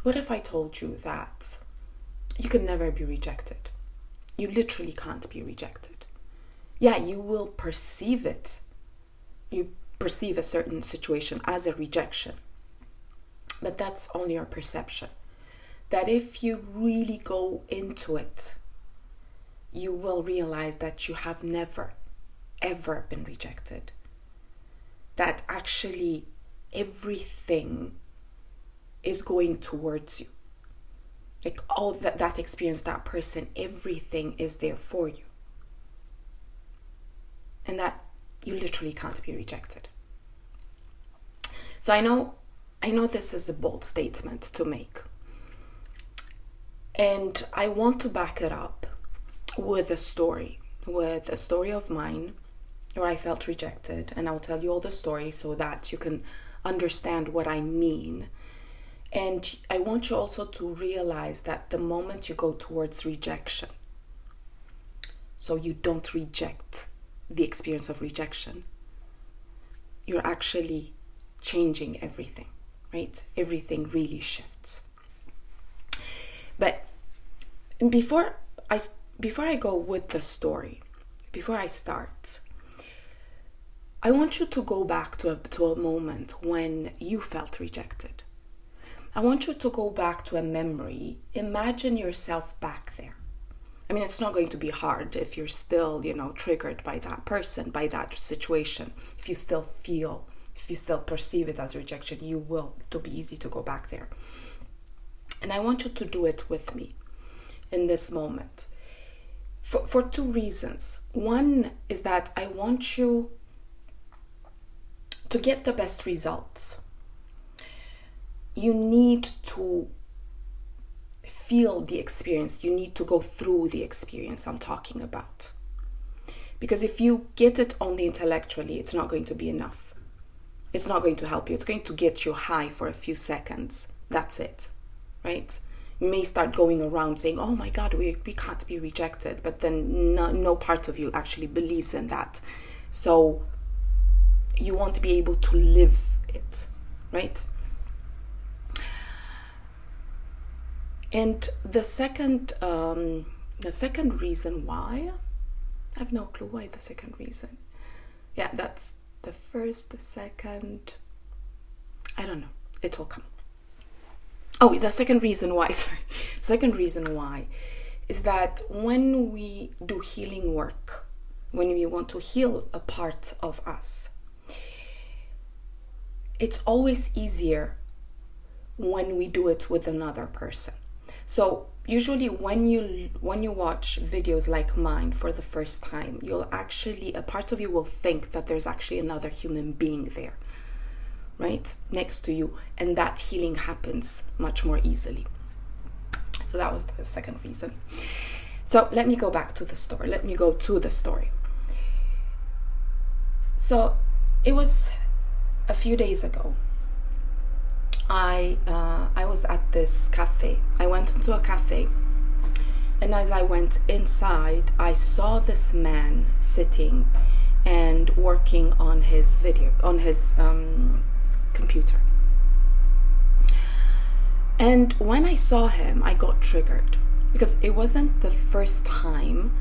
What if I told you that you can never be rejected? You literally can't be rejected. Yeah, you will perceive it. You perceive a certain situation as a rejection. But that's only your perception. That if you really go into it, you will realize that you have never, ever been rejected. That actually everything is going towards you. Like all that experience, that person, everything is there for you. And that you literally can't be rejected. So I know this is a bold statement to make. And I want to back it up with a story of mine where I felt rejected. And I'll tell you all the story so that you can understand what I mean. And I want you also to realize that the moment you go towards rejection, so you don't reject the experience of rejection, you're actually changing everything, right? Everything really shifts. But before I go with the story, before I start, I want you to go back to a moment when you felt rejected. I want you to go back to a memory. Imagine yourself back there. I mean, it's not going to be hard if you're still, triggered by that person, by that situation. If you still perceive it as rejection, it'll be easy to go back there. And I want you to do it with me in this moment for two reasons. One is that I want you to get the best results. You need to feel the experience. You need to go through the experience I'm talking about. Because if you get it only intellectually, it's not going to be enough. It's not going to help you. It's going to get you high for a few seconds. That's it, right? You may start going around saying, oh my God, we can't be rejected. But then no part of you actually believes in that. So you won't be able to live it, right? And the second reason why, I have no clue why the second reason. Yeah, that's the first, the second, I don't know, it will come. Oh, the second reason why is that when we do healing work, when we want to heal a part of us, it's always easier when we do it with another person. So usually when you watch videos like mine for the first time, a part of you will think that there's actually another human being there, right, next to you, and that healing happens much more easily. So that was the second reason. So let me go back to the story. Let me go to the story. So it was a few days ago. I was at this cafe. I went into a cafe, and as I went inside, I saw this man sitting and working on his computer. And when I saw him, I got triggered because it wasn't the first time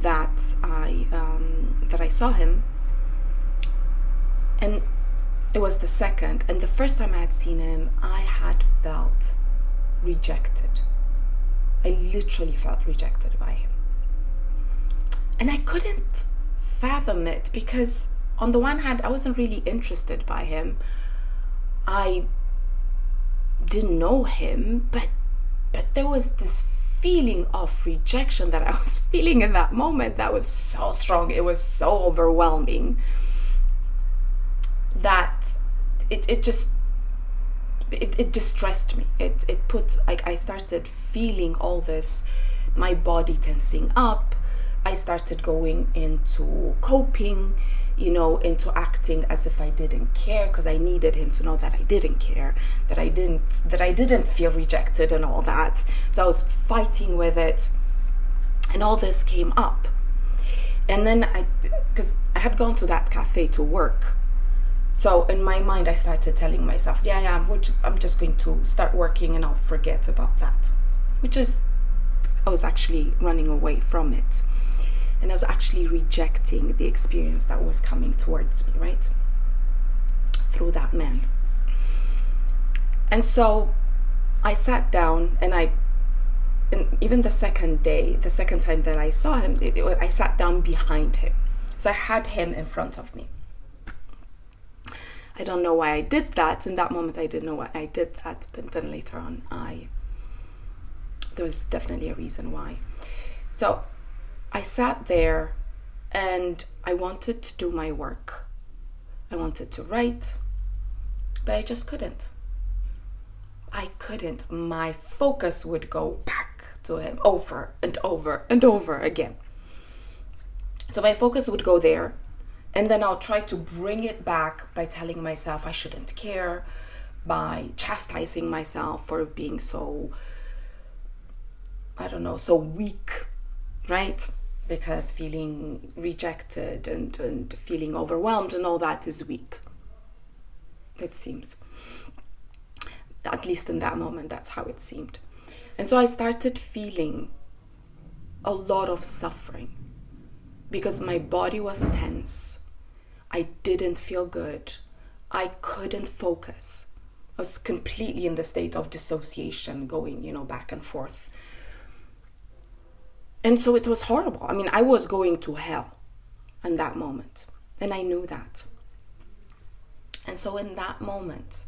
that I saw him, and it was the second. And the first time I had seen him, I had felt rejected. I literally felt rejected by him. And I couldn't fathom it because on the one hand, I wasn't really interested by him. I didn't know him, but there was this feeling of rejection that I was feeling in that moment that was so strong. It was so overwhelming that it distressed me. I started feeling all this, my body tensing up. I started going into coping, into acting as if I didn't care, because I needed him to know that I didn't care, that I didn't feel rejected and all that. So I was fighting with it, and all this came up. And then because I had gone to that cafe to work, So in my mind, I started telling myself, I'm just going to start working and I'll forget about that. I was actually running away from it. And I was actually rejecting the experience that was coming towards me, right? Through that man. And so I sat down and even the second time that I saw him, I sat down behind him. So I had him in front of me. I don't know why I did that. In that moment, I didn't know why I did that. But then later on, there was definitely a reason why. So I sat there and I wanted to do my work. I wanted to write, but I just couldn't. I couldn't. My focus would go back to him over and over and over again. So my focus would go there. And then I'll try to bring it back by telling myself I shouldn't care, by chastising myself for being so weak, right? Because feeling rejected and feeling overwhelmed and all that is weak, it seems. At least in that moment, that's how it seemed. And so I started feeling a lot of suffering because my body was tense. I didn't feel good. I couldn't focus. I was completely in the state of dissociation, going, back and forth. And so it was horrible. I mean, I was going to hell in that moment. And I knew that. And so in that moment,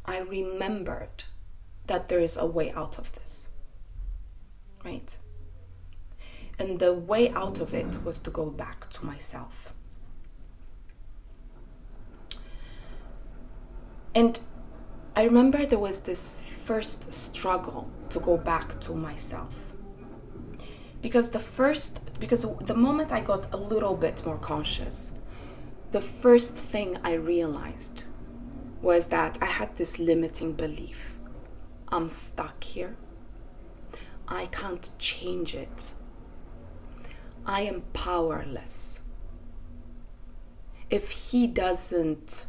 I remembered that there is a way out of this. Right? And the way out of it was to go back to myself. And I remember there was this first struggle to go back to myself. Because the moment I got a little bit more conscious, the first thing I realized was that I had this limiting belief. I'm stuck here. I can't change it. I am powerless. If he doesn't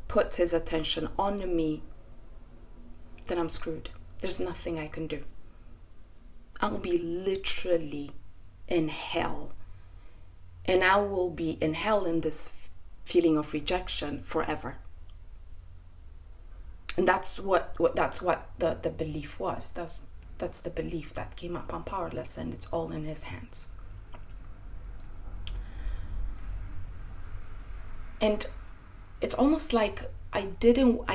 put his attention on me, then I'm screwed. There's nothing I can do. I'll be literally in hell. And I will be in hell in this feeling of rejection forever. And that's what the belief was. That's the belief that came up. I'm powerless and it's all in his hands. And it's almost like I didn't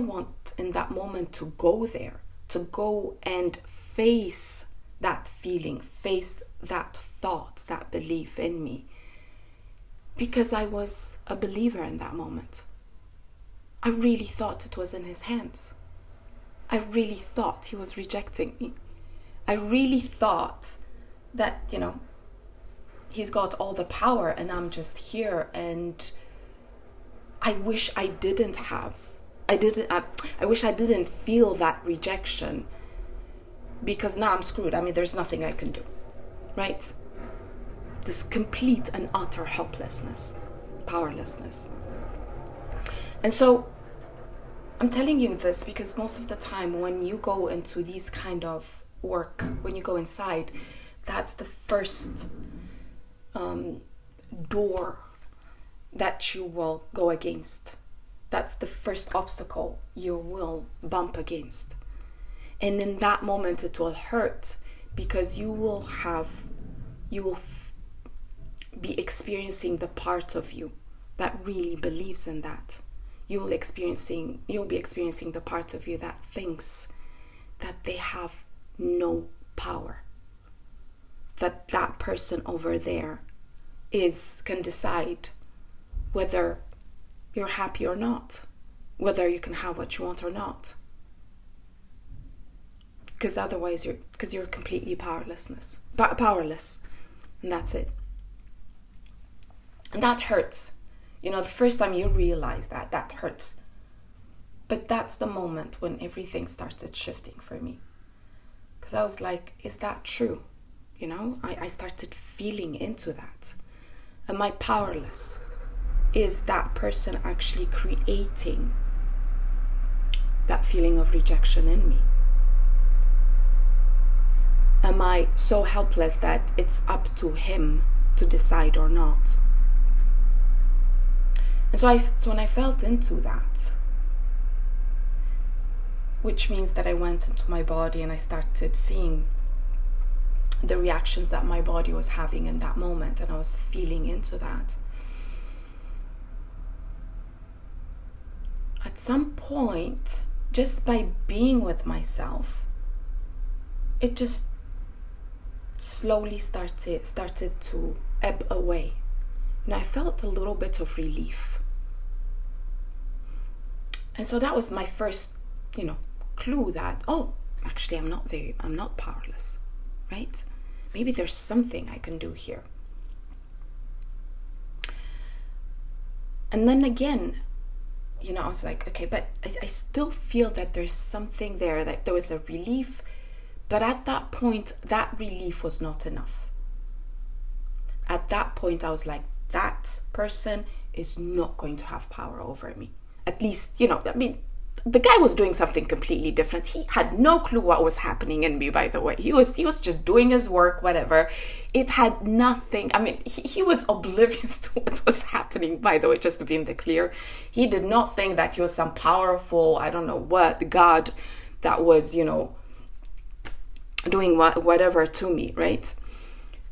want in that moment to go there, to go and face that feeling, face that thought, that belief in me. Because I was a believer in that moment. I really thought it was in his hands. I really thought he was rejecting me. I really thought that, he's got all the power and I'm just here, and I wish I didn't feel that rejection, because now I'm screwed. I mean, there's nothing I can do, right? This complete and utter helplessness, powerlessness. And so I'm telling you this because most of the time when you go into these kind of work, when you go inside, that's the first door that you will go against. That's the first obstacle you will bump against. And in that moment it will hurt, because you will be experiencing the part of you that really believes in that. You'll be experiencing the part of you that thinks that they have no power, that person over there can decide whether you're happy or not, whether you can have what you want or not. Because otherwise you're completely powerless, and that's it. And that hurts. The first time you realize that hurts. But that's the moment when everything started shifting for me. Because I was like, is that true? I started feeling into that. Am I powerless? is that person actually creating that feeling of rejection in me? Am I so helpless that it's up to him to decide or not? And so when I felt into that, which means that I went into my body and I started seeing the reactions that my body was having in that moment, and I was feeling into that. At some point, just by being with myself, it just slowly started to ebb away. And I felt a little bit of relief. And so that was my first, clue that, actually I'm not powerless, right? Maybe there's something I can do here. And then again, I was like, okay, but I still feel that there's something there, that there was a relief, but at that point, that relief was not enough. At that point, I was like, that person is not going to have power over me. At least, the guy was doing something completely different. He had no clue what was happening in me, by the way. He was just doing his work, whatever. It had nothing. He was oblivious to what was happening, by the way, just to be in the clear. He did not think that he was some powerful, I don't know what, God that was, doing whatever to me, right?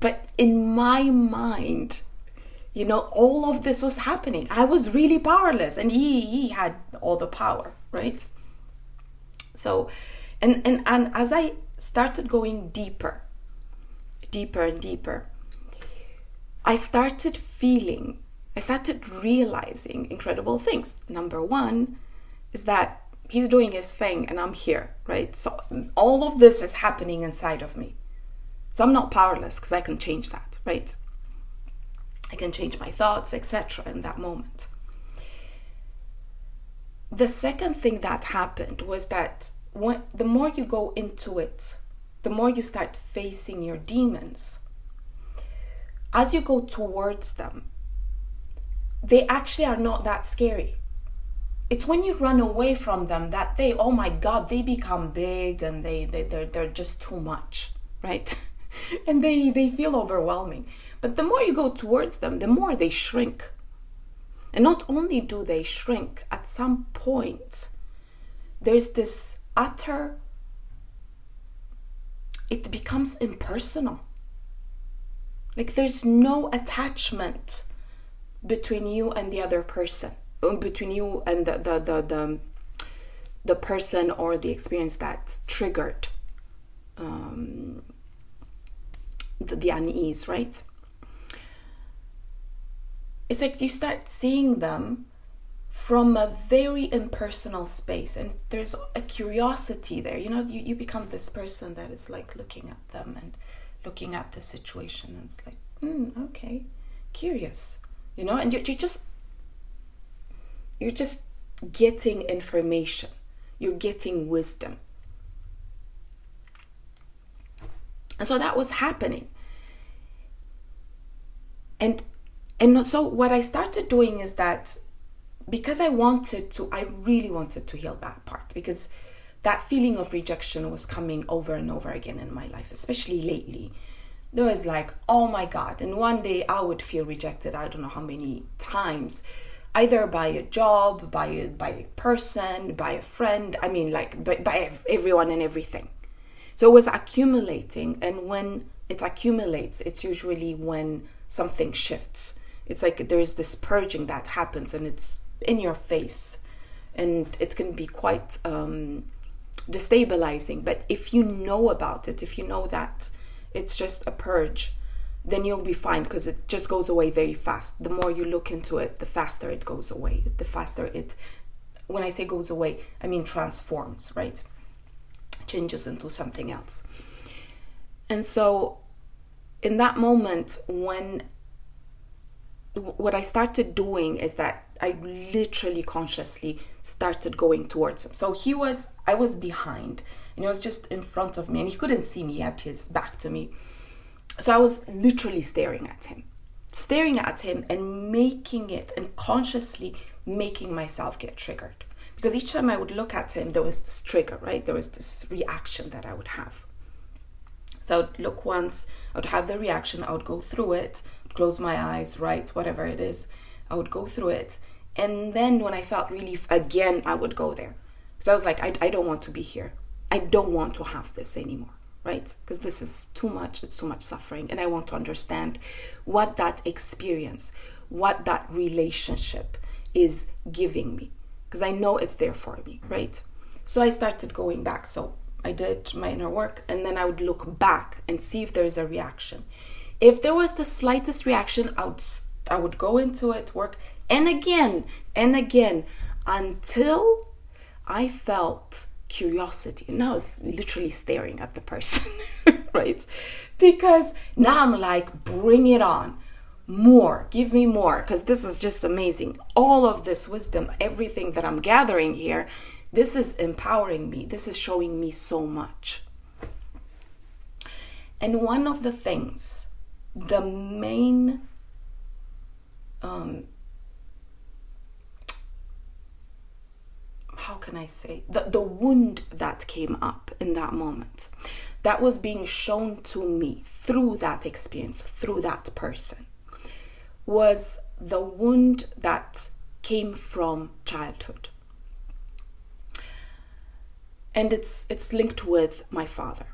But in my mind, all of this was happening. I was really powerless, and he had all the power, right? So, and as I started going deeper and deeper, I started realizing incredible things. Number one is that he's doing his thing and I'm here, right? So all of this is happening inside of me. So I'm not powerless because I can change that, right? I can change my thoughts, etc. in that moment. The second thing that happened was that the more you go into it, the more you start facing your demons. As you go towards them, they actually are not that scary. It's when you run away from them that they become big and they're just too much, right? And they feel overwhelming. But the more you go towards them, the more they shrink. And not only do they shrink, at some point, there's this it becomes impersonal. Like there's no attachment between you and the other person, between you and the person or the experience that triggered the unease, right? It's like you start seeing them from a very impersonal space, and there's a curiosity there. You become this person that is like looking at them and looking at the situation, and it's like, okay, curious, and you're just getting information, you're getting wisdom. And so that was happening. And so what I started doing is that, because I really wanted to heal that part, because that feeling of rejection was coming over and over again in my life, especially lately. There was like, oh my God. And one day I would feel rejected, I don't know how many times, either by a job, by a person, by a friend, by everyone and everything. So it was accumulating, and when it accumulates, it's usually when something shifts. It's like there's this purging that happens, and it's in your face, and it can be quite destabilizing. But if you know about it, if you know that it's just a purge, then you'll be fine, because it just goes away very fast. The more you look into it, the faster it goes away. The faster when I say goes away, I mean transforms, right? Changes into something else. And so in that moment, what I started doing is that I literally consciously started going towards him. So I was behind, and he was just in front of me, and he couldn't see me, he had his back to me. So I was literally staring at him. staring at him and making it, and consciously making myself get triggered. Because each time I would look at him, there was this trigger, right? There was this reaction that I would have. So I would look once, I would have the reaction, I would go through it, close my eyes, write, whatever it is. I would go through it. And then when I felt relief again, I would go there. Because I was like, I don't want to be here. I don't want to have this anymore, right? Because this is too much. It's too much suffering. And I want to understand what that experience, what that relationship is giving me. Because I know it's there for me, right? So I started going back. So I did my inner work, and then I would look back and see if there is a reaction. If there was the slightest reaction, I would go into it, work, and again, until I felt curiosity. And I was literally staring at the person, right? Because now I'm like, bring it on. More, give me more, because this is just amazing. All of this wisdom, everything that I'm gathering here, this is empowering me. This is showing me so much. And one of the things, the main how can I say, the wound that came up in that moment, that was being shown to me through that experience, through that person, was the wound that came from childhood. And it's linked with my father.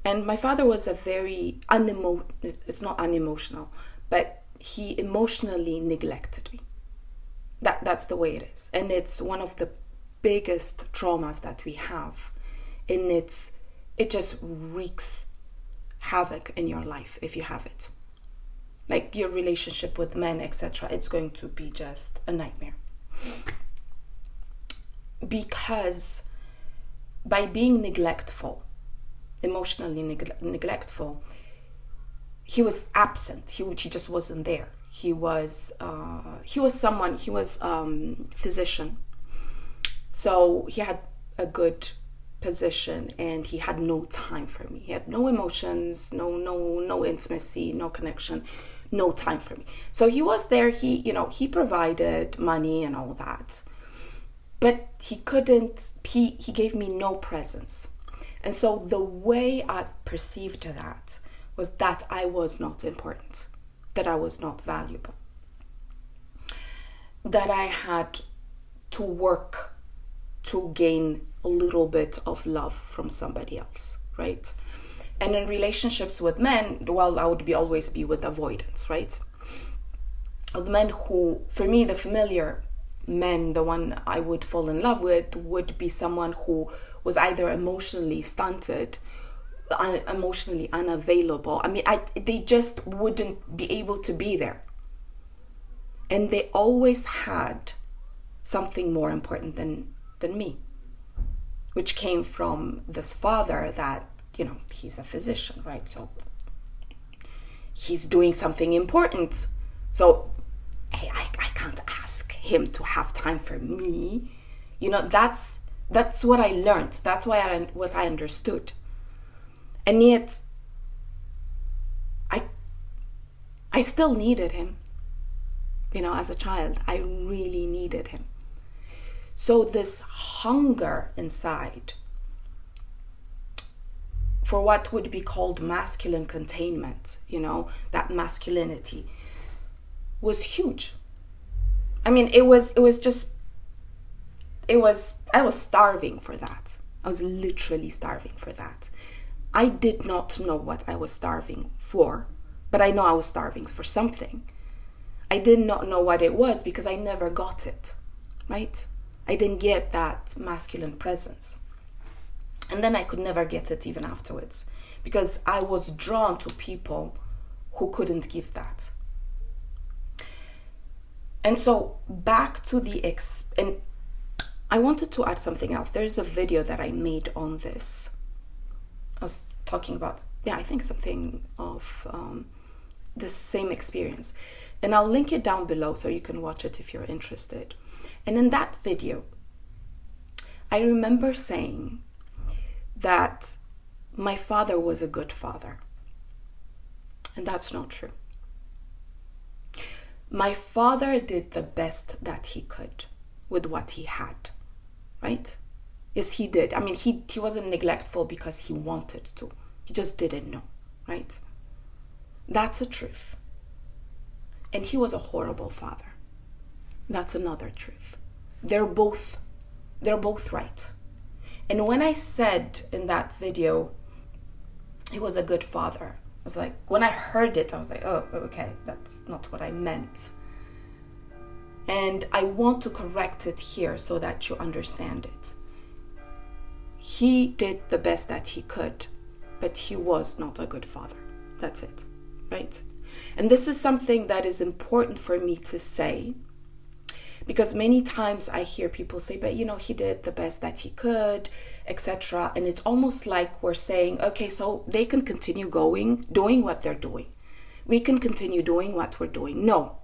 And my father was a very it's not unemotional, but he emotionally neglected me. That's the way it is. And it's one of the biggest traumas that we have. And it just wreaks havoc in your life if you have it. Like your relationship with men, etc. It's going to be just a nightmare. Because by being neglectful, emotionally neglectful, he was absent. He just wasn't there. He was physician. So he had a good position, and he had no time for me. He had no emotions, no intimacy, no connection, no time for me. So he was there. He provided money and all that, but he gave me no presence. And so the way I perceived that was that I was not important, that I was not valuable, that I had to work to gain a little bit of love from somebody else, right? And in relationships with men, well, I would always be with avoidance, right? With men who, for me, the familiar men, the one I would fall in love with, would be someone who was either emotionally stunted, emotionally unavailable. I mean, they just wouldn't be able to be there. And they always had something more important than me, which came from this father that, he's a physician, right? So he's doing something important. So, hey, I can't ask him to have time for me. That's what I learned. That's what I understood. And yet, I still needed him. As a child, I really needed him. So this hunger inside for what would be called masculine containment, that masculinity, was huge. I mean, I was starving for that. I was literally starving for that. I did not know what I was starving for, but I know I was starving for something. I did not know what it was because I never got it, right? I didn't get that masculine presence. And then I could never get it even afterwards because I was drawn to people who couldn't give that. And so back to and I wanted to add something else. There's a video that I made on this. I was talking about, I think something of the same experience. And I'll link it down below so you can watch it if you're interested. And in that video, I remember saying that my father was a good father. And that's not true. My father did the best that he could with what he had, right? Yes, he did. I mean, he wasn't neglectful because he wanted to. He just didn't know, right? That's a truth. And he was a horrible father. That's another truth. They're both right. And when I said in that video, he was a good father, I was like, when I heard it, I was like, oh, okay, that's not what I meant. And I want to correct it here so that you understand it. He did the best that he could, but he was not a good father. That's it, right? And this is something that is important for me to say, because many times I hear people say, but he did the best that he could, etc. And it's almost like we're saying, okay, so they can continue doing what they're doing. We can continue doing what we're doing. No.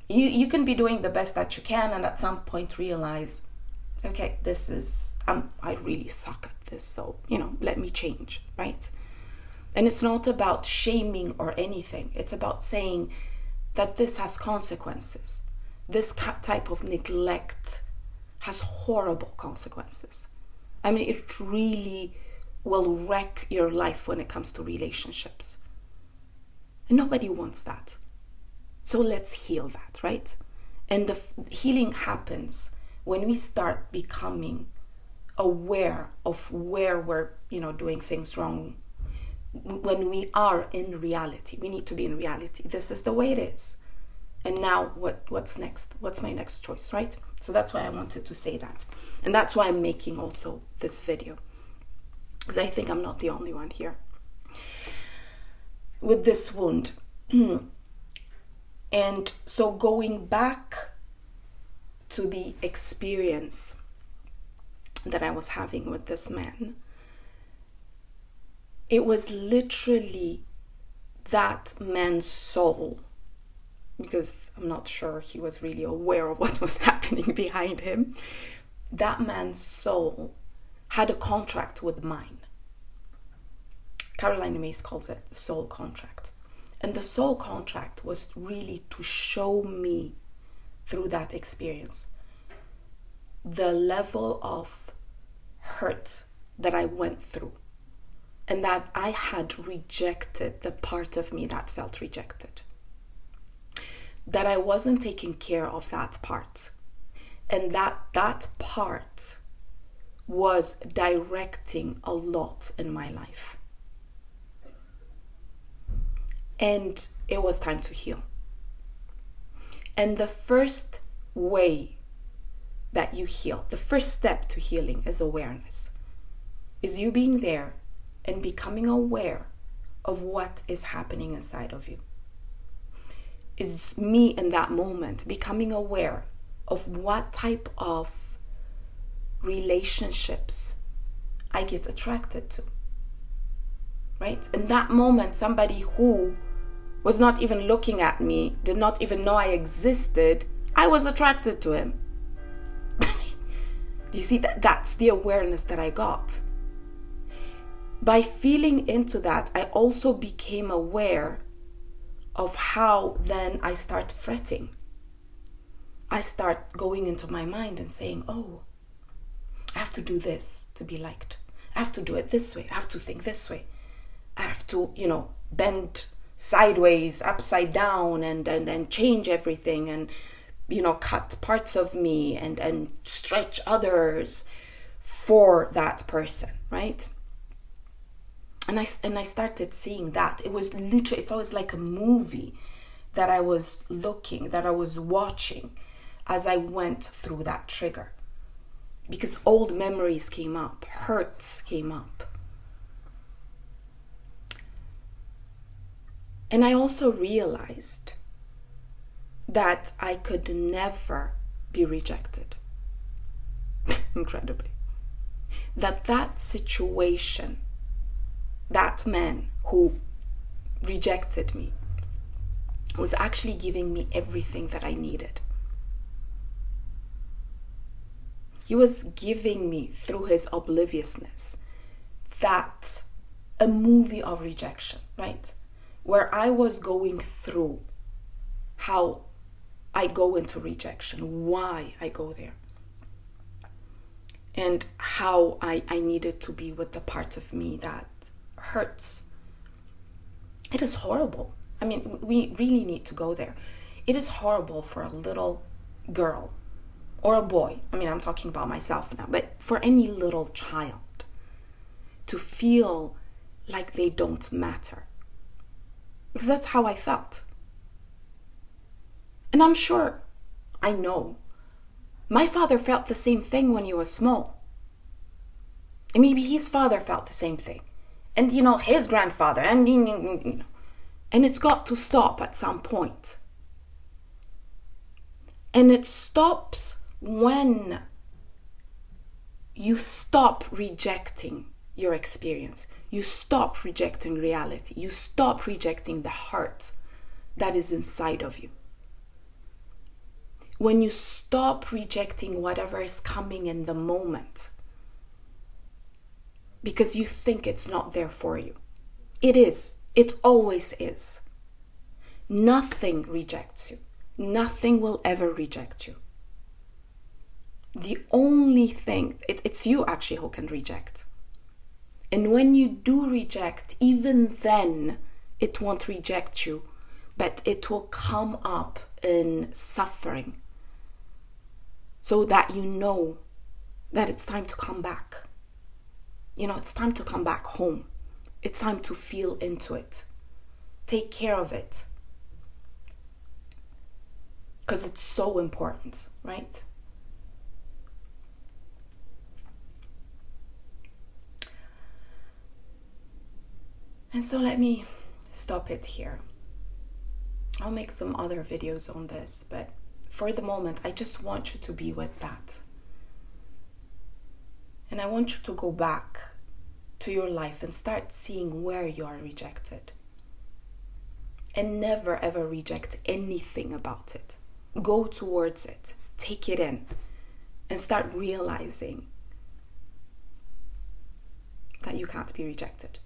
You can be doing the best that you can, and at some point realize, okay, I really suck at this, so, let me change, right? And it's not about shaming or anything. It's about saying that this has consequences. This type of neglect has horrible consequences. I mean, it really will wreck your life when it comes to relationships. And nobody wants that. So let's heal that, right? And the healing happens when we start becoming aware of where we're, doing things wrong. When we are in reality, we need to be in reality. This is the way it is. And now what's next? What's my next choice, right? So that's why I wanted to say that. And that's why I'm making also this video. Because I think I'm not the only one here with this wound. And so going back to the experience that I was having with this man, it was literally that man's soul, because I'm not sure he was really aware of what was happening behind him. That man's soul had a contract with mine. Caroline Mace calls it the soul contract. And the soul contract was really to show me through that experience the level of hurt that I went through, and that I had rejected the part of me that felt rejected. That I wasn't taking care of that part. And that part was directing a lot in my life. And it was time to heal. And the first way that you heal, the first step to healing is awareness. Is you being there and becoming aware of what is happening inside of you. Is me in that moment becoming aware of what type of relationships I get attracted to. Right? In that moment, somebody who was not even looking at me, did not even know I existed, I was attracted to him. You see, that's the awareness that I got. By feeling into that, I also became aware of how then I start fretting. I start going into my mind and saying, oh, I have to do this to be liked. I have to do it this way. I have to think this way. I have to, bend sideways, upside down, and change everything, and, cut parts of me and stretch others for that person, right? And I started seeing that. It was literally, it was like a movie that I was watching as I went through that trigger. Because old memories came up, hurts came up. And I also realized that I could never be rejected. Incredibly. That situation, that man who rejected me, was actually giving me everything that I needed. He was giving me, through his obliviousness, that a movie of rejection, right? where I was going through how I go into rejection, why I go there, and how I needed to be with the part of me that hurts. It is horrible. I mean, we really need to go there. It is horrible for a little girl or a boy. I mean, I'm talking about myself now, but for any little child to feel like they don't matter. Because that's how I felt. And I'm sure, I know, my father felt the same thing when he was small. And maybe his father felt the same thing. And, his grandfather. And it's got to stop at some point. And it stops when you stop rejecting your experience. You stop rejecting reality. You stop rejecting the heart that is inside of you. When you stop rejecting whatever is coming in the moment because you think it's not there for you. It is. It always is. Nothing rejects you. Nothing will ever reject you. The only thing, it's you actually who can reject. And when you do reject, even then, it won't reject you, but it will come up in suffering so that you know that it's time to come back. It's time to come back home. It's time to feel into it. Take care of it. Because it's so important, right? And so let me stop it here. I'll make some other videos on this, but for the moment, I just want you to be with that. And I want you to go back to your life and start seeing where you are rejected. And never ever reject anything about it. Go towards it. Take it in. And start realizing that you can't be rejected.